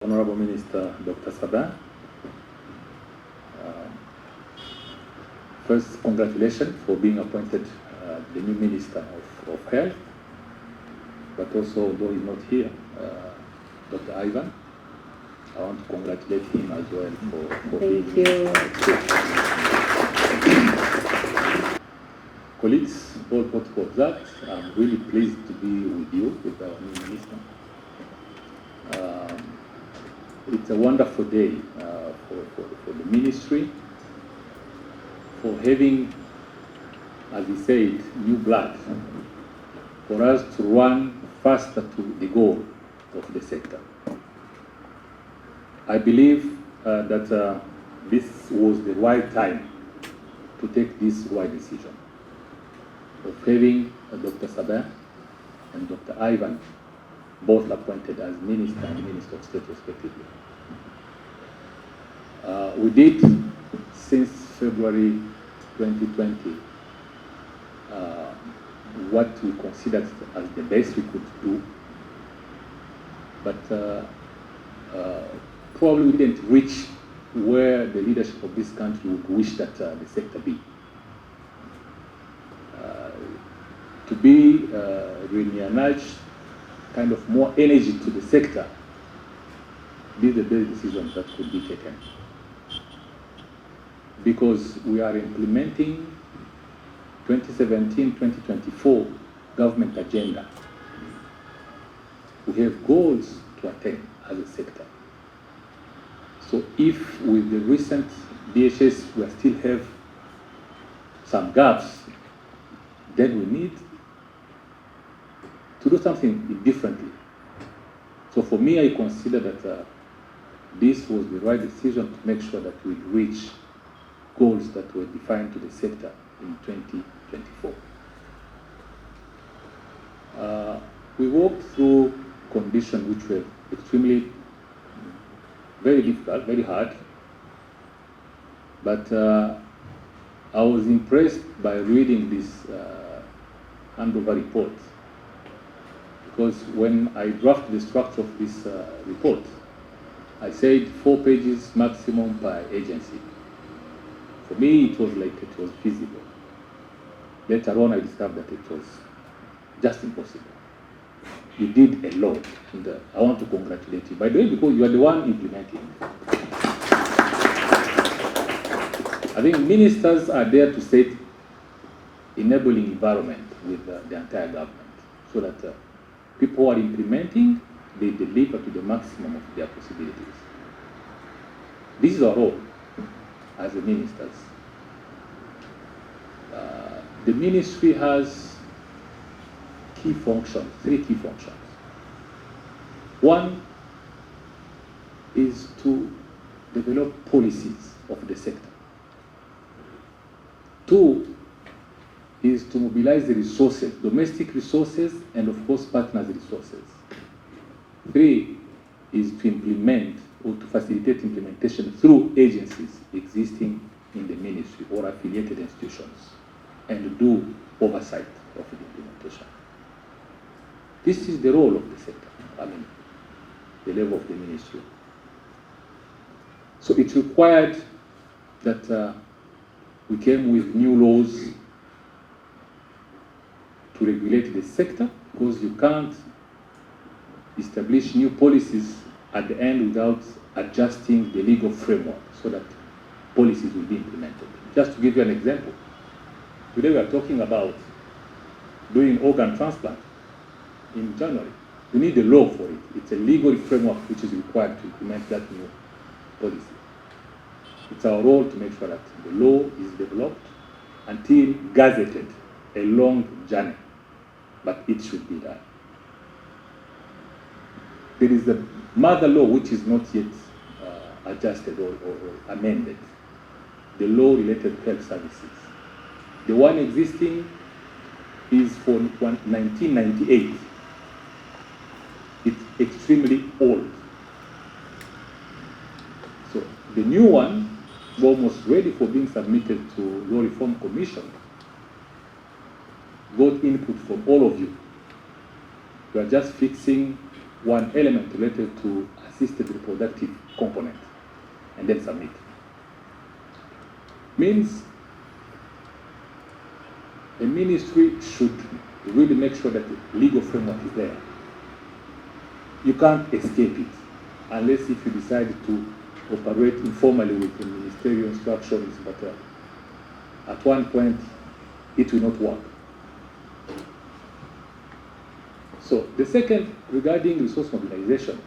Honorable Minister Dr. Sabin. First, congratulations for being appointed the new Minister of Health, but also, although he's not here, Dr. Ivan, I want to congratulate him as well for being Thank you. Colleagues, all protocol observed, I'm really pleased to be with you, with our new Minister. It's a wonderful day for the ministry, for having, as he said, new blood, for us to run faster to the goal of the sector. I believe that this was the right time to take this right decision of having Dr. Sabin and Dr. Ivan both appointed as Minister and Minister of State respectively. We did, since February 2020, what we considered as the best we could do, but probably we didn't reach where the leadership of this country would wish that the sector be. To be re-managed, kind of more energy to the sector, these are the best decisions that could be taken. Because we are implementing 2017-2024 government agenda. We have goals to attain as a sector. So if with the recent DHS we still have some gaps, then we need to do something differently. So for me, I consider that this was the right decision to make sure that we reach goals that were defined to the sector in 2024. We walked through conditions which were extremely very difficult, very hard, but I was impressed by reading this handover report, because when I drafted the structure of this report, I said 4 pages maximum per agency. For me, it was like it was feasible. Later on, I discovered that it was just impossible. You did a lot, and I want to congratulate you. By the way, because you are the one implementing. I think ministers are there to set enabling environment with the entire government, so that people who are implementing, they deliver to the maximum of their possibilities. This is our role as the ministers. The ministry has key functions, 3 key functions. One is to develop policies of the sector. 2 is to mobilize the resources, domestic resources, and of course partners resources. 3 is to implement or to facilitate implementation through agencies existing in the ministry or affiliated institutions, and do oversight of the implementation. This is the role of the sector, I mean, the level of the ministry. So it required that we came with new laws to regulate the sector, because you can't establish new policies at the end without adjusting the legal framework so that policies will be implemented. Just to give you an example, today we are talking about doing organ transplant in January. We need a law for it. It's a legal framework which is required to implement that new policy. It's our role to make sure that the law is developed until gazetted, a long journey, but it should be done. There is a mother law which is not yet adjusted or amended, the law related to health services. The one existing is for 1998. It's extremely old. So the new one is almost ready for being submitted to Law Reform Commission. Got input from all of you. We are just fixing one element related to assisted reproductive component and then submit. Means a ministry should really make sure that the legal framework is there. You can't escape it unless if you decide to operate informally with the ministerial instructions, but at one point it will not work. So the second, regarding resource mobilization,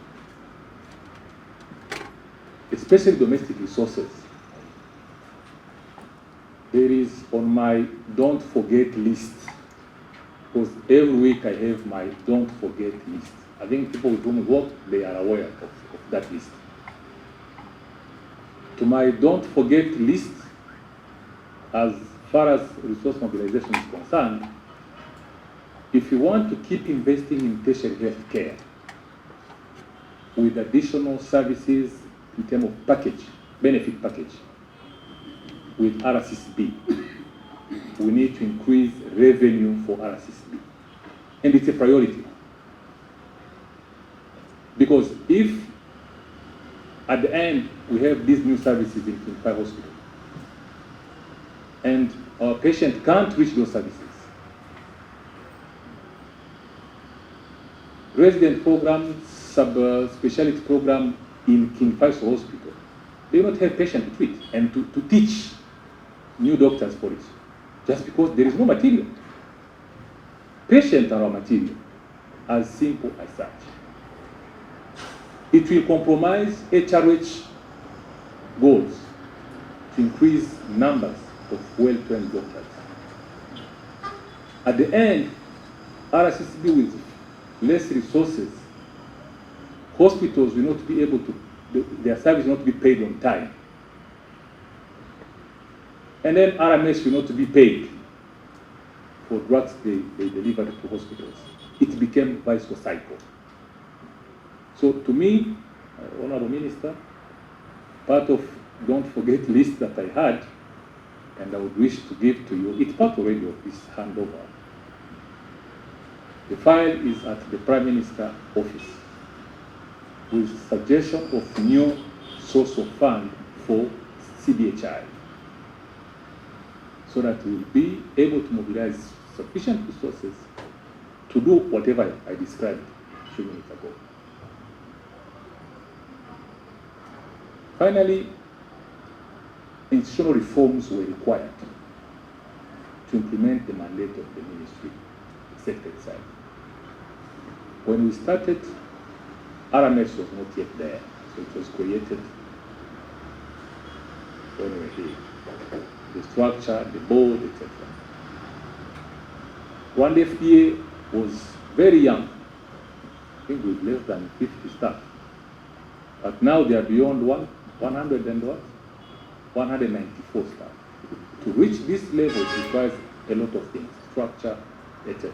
especially domestic resources, there is on my don't forget list, because every week I have my don't forget list. I think people with whom we work, they are aware of that list. To my don't forget list, as far as resource mobilization is concerned, if you want to keep investing in tertiary health care with additional services in terms of package, benefit package, with RCCB, we need to increase revenue for RCCB. And it's a priority. Because if at the end we have these new services in 25 hospitals and our patient can't reach those services, resident program, sub-specialty program in King Faisal Hospital, they do not have patient to treat and to teach new doctors for it, just because there is no material. Patients are our material, as simple as such. It will compromise HRH goals to increase numbers of well-trained doctors. At the end, RCCB with less resources, hospitals will not be able to, their service will not be paid on time. And then RMS will not be paid for drugs they deliver to hospitals. It became vice cycle. So to me, Honorable Minister, part of don't forget list that I had, and I would wish to give to you, it's part already of this handover. The file is at the Prime Minister office with suggestion of new source of fund for CDHI, so that we will be able to mobilize sufficient resources to do whatever I described a few minutes ago. Finally, institutional reforms were required to implement the mandate of the ministry, the sector itself. When we started, RMS was not yet there, so it was created when we were here. The structure, the board, etc. One FDA was very young, I think with less than 50 staff. But now they are beyond 100 and what? 194 staff. To reach this level, it requires a lot of things, structure, etc.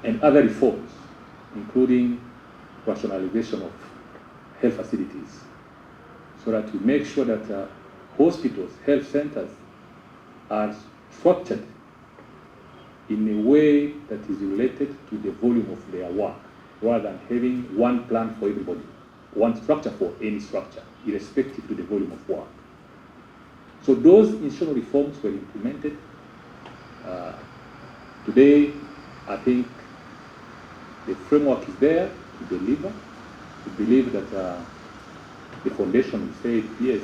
And other reforms, including rationalization of health facilities, so that we make sure that hospitals, health centers are structured in a way that is related to the volume of their work, rather than having one plan for everybody, one structure for any structure, irrespective to the volume of work. So those institutional reforms were implemented. Today, I think the framework is there to deliver. We believe that the foundation, we say, yes,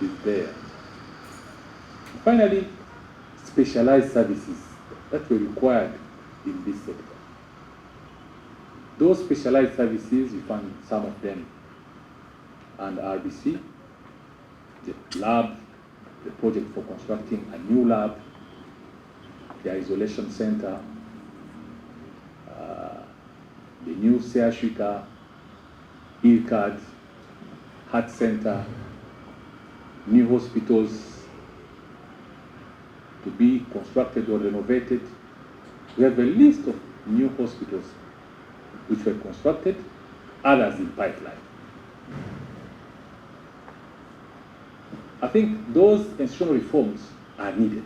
is there. Finally, specialized services that were required in this sector. Those specialized services, you find some of them and RBC, the lab, the project for constructing a new lab, the isolation center, the new Seashika, IRCAD, heart center, new hospitals to be constructed or renovated. We have a list of new hospitals which were constructed, others in pipeline. I think those institutional reforms are needed.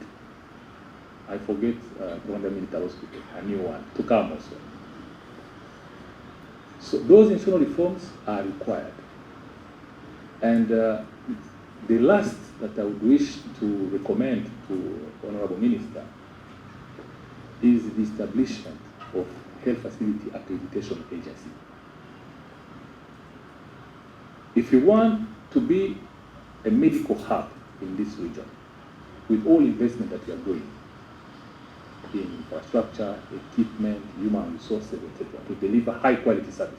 I forget Rwanda Military Hospital, a new one, to come also. So those institutional reforms are required. And the last that I would wish to recommend to Honorable Minister is the establishment of Health Facility Accreditation Agency. If you want to be a medical hub in this region, with all investment that we are doing in infrastructure, equipment, human resources, etc., to deliver high quality services,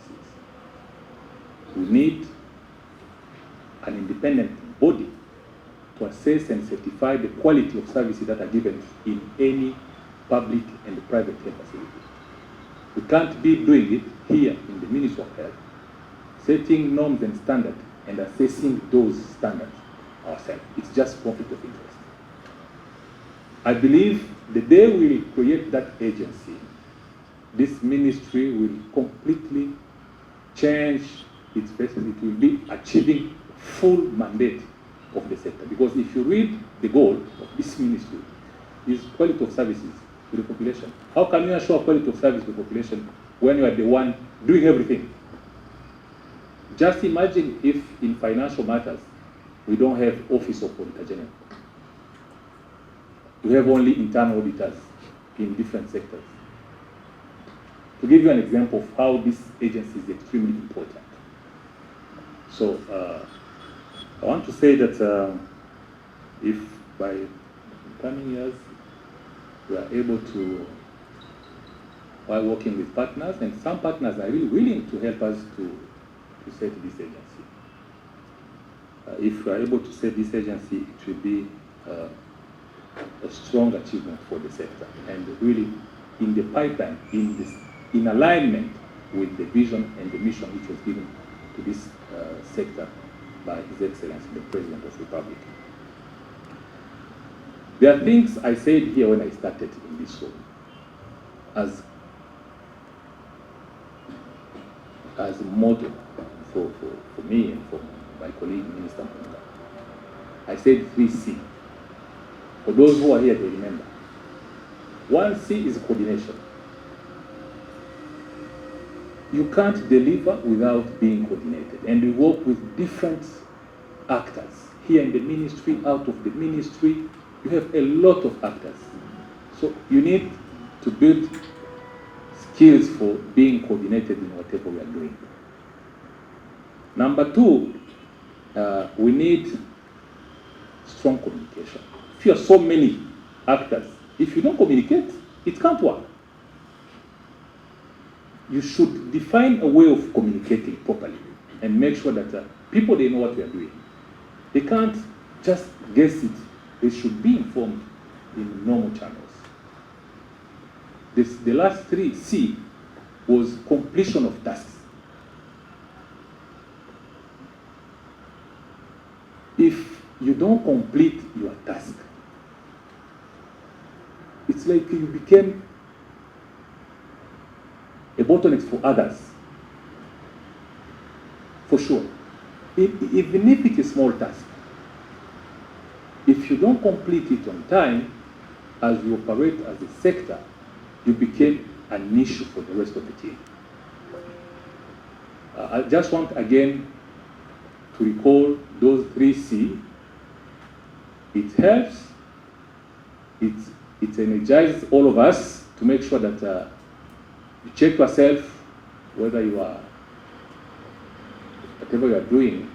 we need an independent body to assess and certify the quality of services that are given in any public and private health facility. We can't be doing it here in the Ministry of Health, setting norms and standards and assessing those standards ourselves. It's just conflict of interest. I believe the day we create that agency, this ministry will completely change its face. It will be achieving full mandate of the sector. Because if you read the goal of this ministry, is quality of services to the population. How can you ensure quality of service to the population when you are the one doing everything? Just imagine if in financial matters, we don't have Office of Auditor General. We have only internal auditors in different sectors. To give you an example of how this agency is extremely important. So I want to say that if by coming years we are able to, while working with partners, and some partners are really willing to help us to set this agency. If we are able to set this agency, it will be a strong achievement for the sector, and really in the pipeline, in alignment with the vision and the mission which was given to this sector by His Excellency, the President of the Republic. There are things I said here when I started in this role as a model for me and for my colleague, Minister Munga. I said 3C. For those who are here, they remember. 1C is coordination. You can't deliver without being coordinated. And we work with different actors. Here in the ministry, out of the ministry, you have a lot of actors. So you need to build skills for being coordinated in whatever we are doing. Number 2, we need strong communication. If you have so many actors, if you don't communicate, it can't work. You should define a way of communicating properly and make sure that people, they know what we are doing. They can't just guess it. They should be informed in normal channels. The last 3, C, was completion of tasks. If you don't complete your task, it's like you became a bottleneck for others. For sure. Even if it's a small task, if you don't complete it on time, as you operate as a sector, you became an issue for the rest of the team. I just want again to recall those 3C. It helps, it energizes all of us to make sure that you check yourself whether you are, whatever you are doing,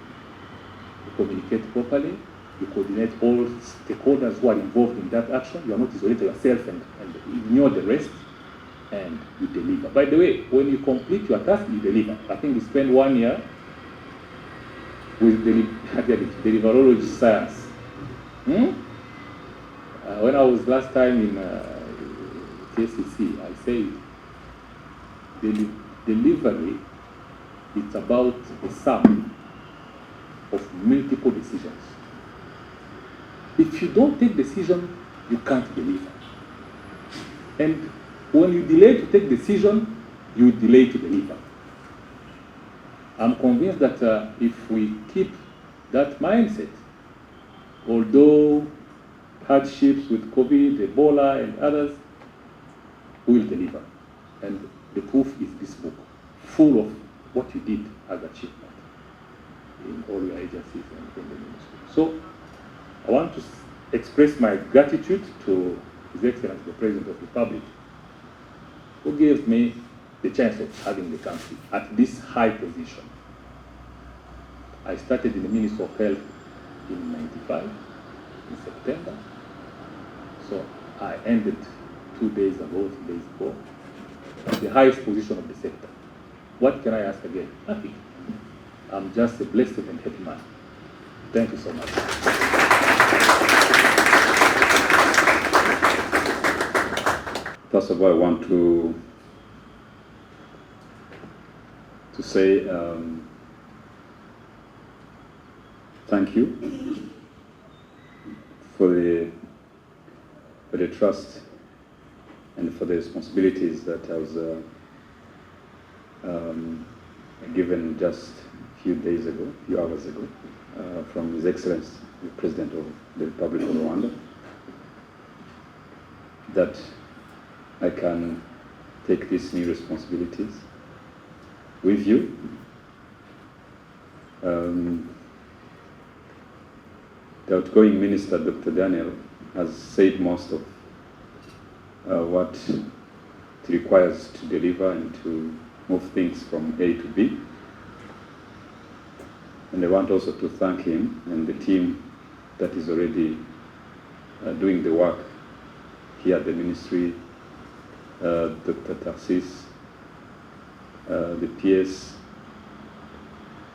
you communicate properly, you coordinate all stakeholders who are involved in that action. You are not isolated yourself and ignore the rest, and you deliver. By the way, when you complete your task, you deliver. I think we spent 1 year with deliverology science. When I was last time in KCC, I said delivery, it's about the sum of multiple decisions. If you don't take decision, you can't deliver. And when you delay to take decision, you delay to deliver. I'm convinced that if we keep that mindset, although hardships with COVID, Ebola, and others, we will deliver. And the proof is this book, full of what you did as achievement in all your agencies and in the ministry. So I want to express my gratitude to His Excellency the President of the Republic, who gave me the chance of having the country at this high position. I started in the Ministry of Health in '95, in September. So I ended 2 days ago, 3 days ago, at the highest position of the sector. What can I ask again? Nothing. I'm just a blessed and happy man. Thank you so much. First of all, I want to say thank you for the trust and for the responsibilities that I was given just a few days ago, a few hours ago, from His Excellency, the President of the Republic of Rwanda, that I can take these new responsibilities with you. The outgoing Minister, Dr. Daniel, has said most of what it requires to deliver and to move things from A to B. And I want also to thank him and the team that is already doing the work here at the ministry, Dr. Tarsis, the PS,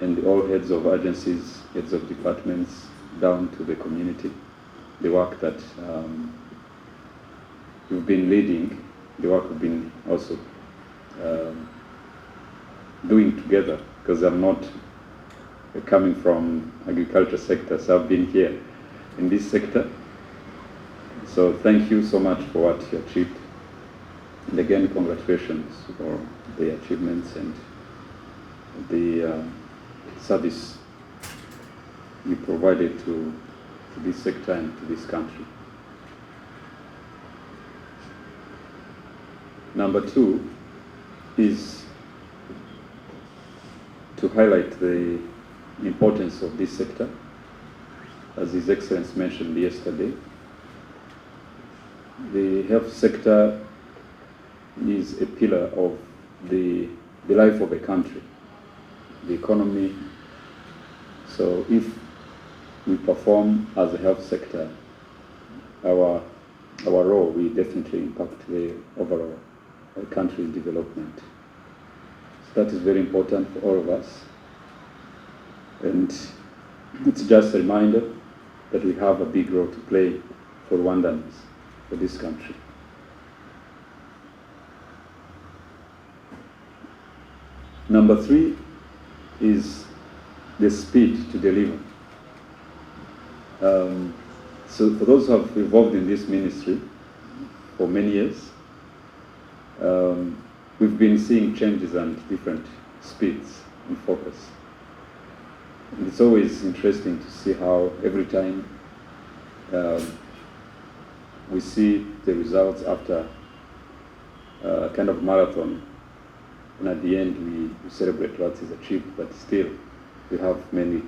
and all heads of agencies, heads of departments, down to the community. The work that you've been leading, the work we've been also doing together, because I'm not coming from agriculture sector, so I've been here in this sector. So thank you so much for what you achieved. And again, congratulations for the achievements and the service you provided to this sector and to this country. Number two is to highlight the importance of this sector. As His Excellency mentioned yesterday, the health sector is a pillar of the life of a country, the economy. So if we perform as a health sector, our role will definitely impact the overall country's development. So that is very important for all of us. And it's just a reminder that we have a big role to play for Rwandans, for this country. Number three is the speed to deliver. So for those who have involved in this ministry for many years, we've been seeing changes and different speeds and focus. And it's always interesting to see how every time we see the results after a kind of marathon, and at the end we celebrate what is achieved, but still we have many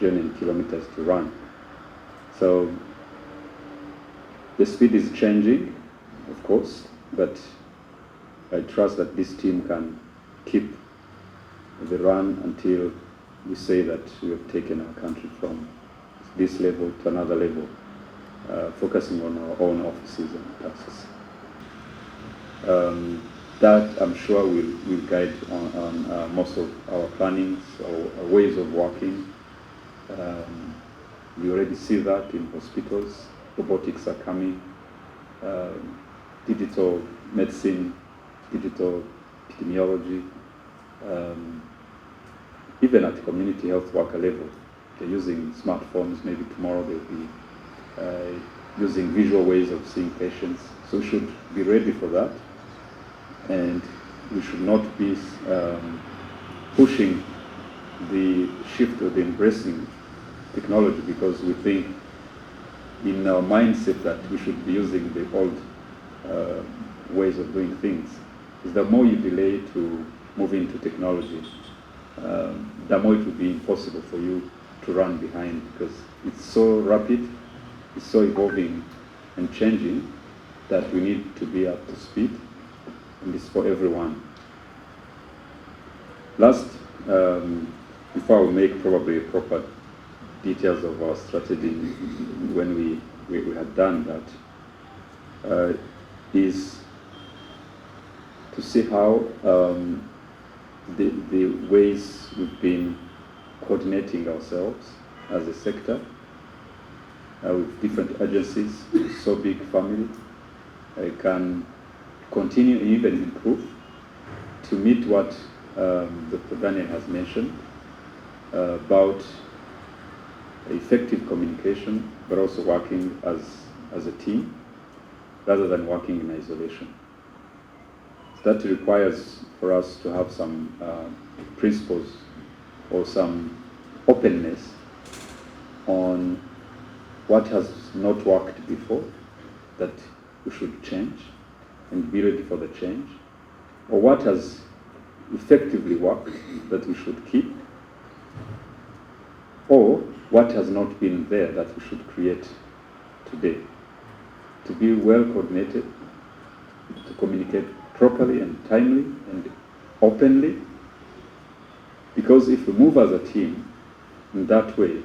journey and kilometers to run. So the speed is changing, of course, but I trust that this team can keep the run until we say that we have taken our country from this level to another level, focusing on our own offices and tasks. That I'm sure will guide on most of our plannings, our ways of working. We already see that in hospitals. Robotics are coming, digital medicine, digital epidemiology, even at the community health worker level. They're using smartphones. Maybe tomorrow they'll be using visual ways of seeing patients. So we should be ready for that. And we should not be pushing the shift or the embracing technology because we think in our mindset that we should be using the old ways of doing things. Is the more you delay to move into technology, the more it will be impossible for you to run behind, because it's so rapid, it's so evolving and changing that we need to be up to speed, and it's for everyone. Last, before we make probably proper details of our strategy when we had done that, is to see how the ways we've been coordinating ourselves as a sector with different agencies, so big family, can continue and even improve to meet what Dr. Daniel has mentioned about effective communication, but also working as a team rather than working in isolation. That requires for us to have some principles or some openness on what has not worked before that we should change and be ready for the change, or what has effectively worked that we should keep, or what has not been there that we should create today. To be well coordinated, to communicate properly and timely and openly, because if we move as a team in that way,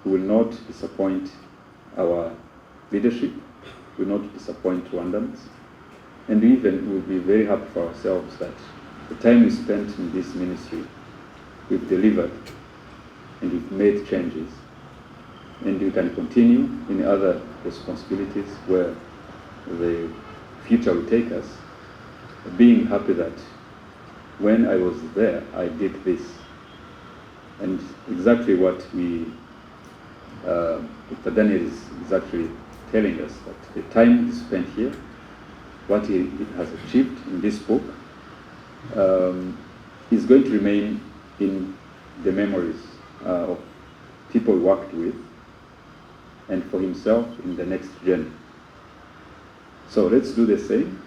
we will not disappoint our leadership, we will not disappoint Rwandans, and even we will be very happy for ourselves that the time we spent in this ministry, we've delivered and we've made changes, and we can continue in other responsibilities where the future will take us, being happy that when I was there, I did this. And exactly what Dr. Daniel is exactly telling us, that the time he spent here, what he has achieved in this book, is going to remain in the memories of people he worked with, and for himself in the next journey. So let's do the same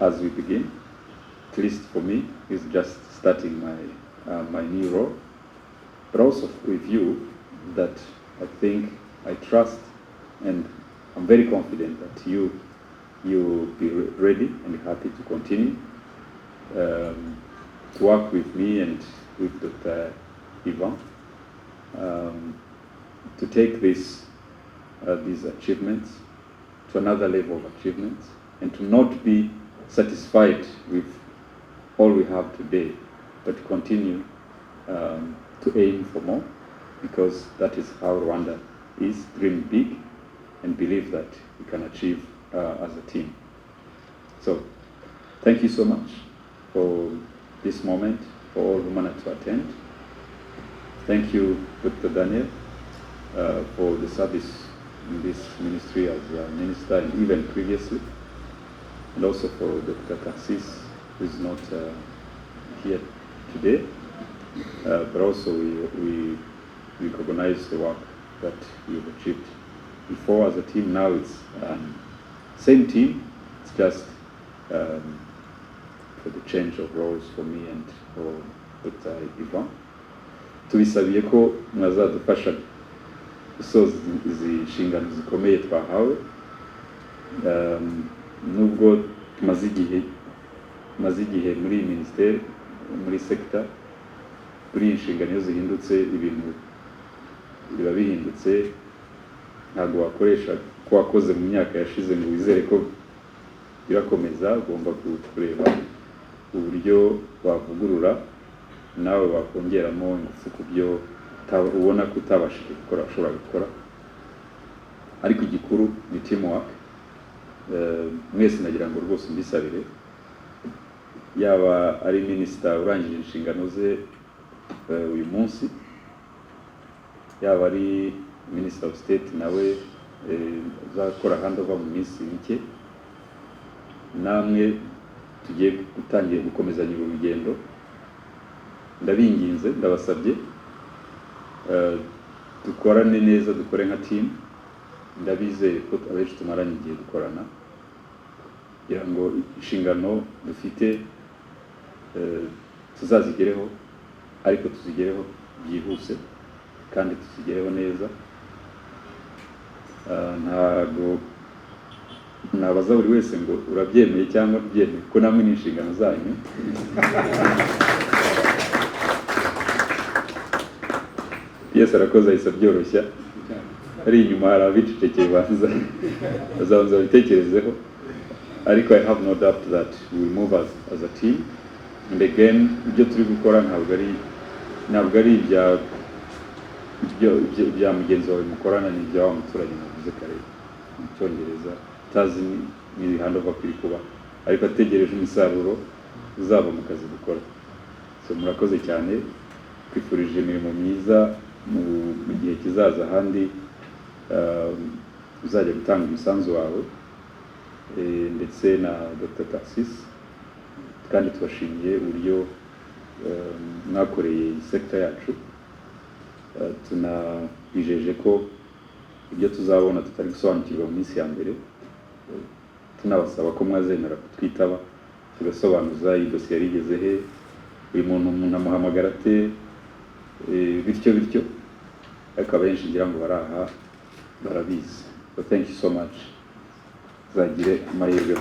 as we begin. At least for me, is just starting my new role, but also with you, that I think, I trust, and I'm very confident that you will be ready and happy to continue to work with me and with Dr. Ivan to take these achievements to another level of achievements, and to not be satisfied with all we have today, but to continue to aim for more, because that is how Rwanda is, dream big and believe that we can achieve as a team. So thank you so much for this moment, for all who managed to attend. Thank you, Dr. Daniel, for the service in this ministry as a minister and even previously, and also for Dr. Kassis, who is not here today, but also we recognize the work that you've achieved before as a team. Now it's same team, it's just for the change of roles for me and for Dr. Ivan. Tubisabiye ko mwazadufasha gusoza izi nshingano zikomeye twahawe, nubwo tumaze igihe muri iyi minisiteri, muri sekita, kuri iyi nshingano iyo zihindutse ibintu biba bihindutse. Ntabwo wakoresha ko wakoze mu myaka yashize ngo wizere ko birakomeza. Ugomba kureba uburyo wavugurura, nawe wakongeramo ingufu ku byo ubona ko utabashije gukora ushobora gukora. Ariko igikuru ni teamwork. Mwese nagira ngo rwose mbisabire, yaba ari minisita urangije inshingano ze uyu munsi, yaba ari Minister of State nawe uzakora handover mu minsi mike, namwe tugiye gutangira gukomezanya urugendo. Ndabinginze, ndabasabye dukorane neza, dukore nka team. Ndabizeye ko abenshi tumaranye igihe dukorana, kugira ngo inshingano dufite tuzazigereho ariko tuzigereho byihuse kandi tuzigereho neza. Ntabwo nabaza buri wese ngo urabyemeye cyangwa byemeye kuko namwe ni inshingano zanyu. Yes, arakoze ahise byoroshya. Ari inyuma hari abicecekeye bazabanza babitekerezeho, ariko I have no doubt that we will move as a team. And again, ibyo turi gukora ntabwo ari ibya mugenzi wawe mukorana, ni ibya wa muturage navuze kare mu Cyongereza, tazi ni handover kuri kuba, ariko ategereje umusaruro uzava mu kazi dukora. So murakoze cyane, twifurije imirimo myiza mu gihe kizaza, ahandi uzajya gutanga umusanzu wawe ndetse na Dr. Taxis, kandi tubashimiye uburyo mwakoreye sector yacu. Tunabijeje ko ibyo tuzabona tutari gusobanukirwa mu minsi ya mbere, tunabasaba ko mwazemera kutwitaba tugasobanuza iyi dosiye yari igeze he, uyu muntu amuhamagara ate, bityo ariko abenshi ngira ngo baraha barabizi. So thank you so much, zagire amahirwe.